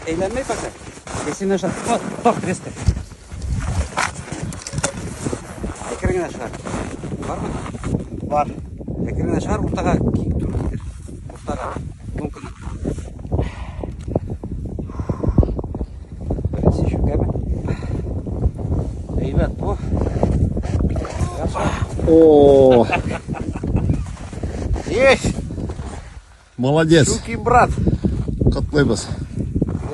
Eğlenmeyi bakar. Kesinlikle şart. Bak reste. Ekranına çıkar. Var mı? Var. Ekranına çıkar. Ortaga kiyik durur. Ortaga. Mümkün. Birinci şu gemi. Evet bu. Oo. Yes. Молодец. Шукин брат. Котлайбыз.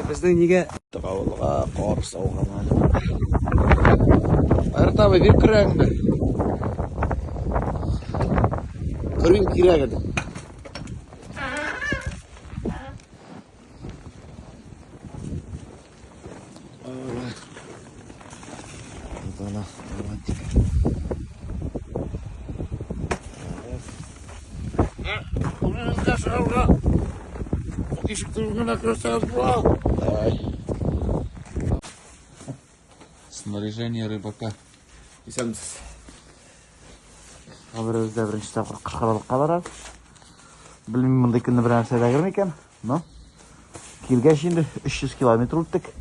Біздің неге Тауылға қор сауған әлі. Әртабы бер кірәңді. Кірін кірәңді. Ана, романтика. Бұныңызға шығауға. Кешік тұрғына көрсеңіз бұла. Давай. Снаряжение рыбака. Исәмсіз. Бірімізде бірінші тапқыр қырқаралыққа барады. Білмеймін мұндай күнді бір нәрсе дәгір ме екен. Келгәш енді 300 километр өттік.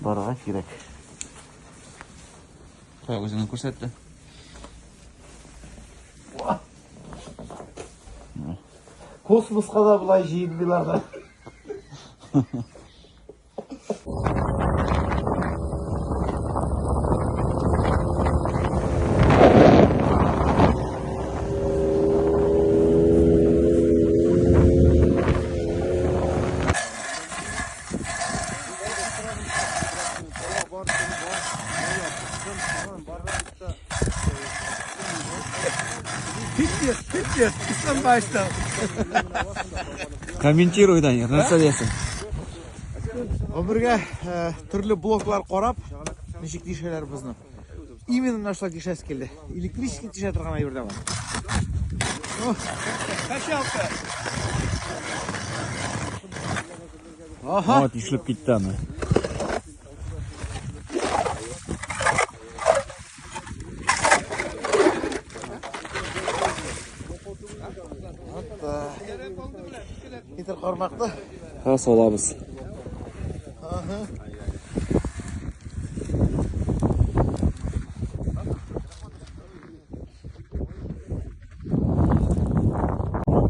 Барға керек. Қай өзіңі көрсетті? Космосқа да бұлай жиындыларда. Bitti. İslam başta. комментируй да, нәрсе дейсің. Өмірге түрлі блоклар қорап, нешік тишелер біздің. Именно нашла тишес келді. Электрический тише тұрған айырда бар. Качалка. Вот, işlep gitti ama. Кетір қармақты. Қас олабыз.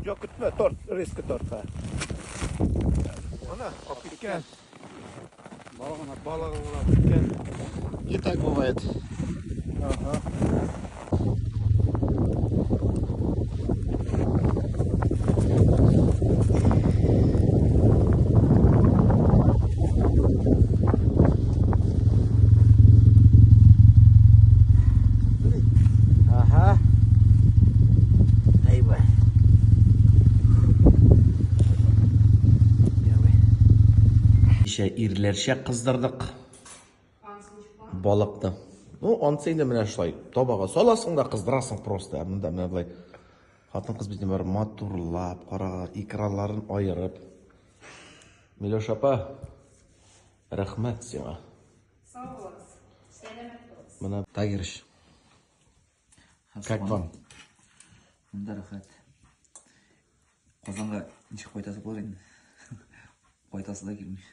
Жоқ күтме, торт, резкі торт. Ана, қап кеткен. Балығы олап кеткен. И так бывает. Ирлерше қыздырдық балықты. Ансен де міне шылай табаға саласың да қыздырасың просто. Мында міне былай қатын қыз бетіне бәрі матурлап, қараға икраларын айырып. Милош апа, рахмет сеңа. Сау болыңыз. Сәлемет болыңыз. Мына тагирш. Как вам? Мұнда рахат. Қазанға неше қойтасы болады енді. Қойтасы да келмей.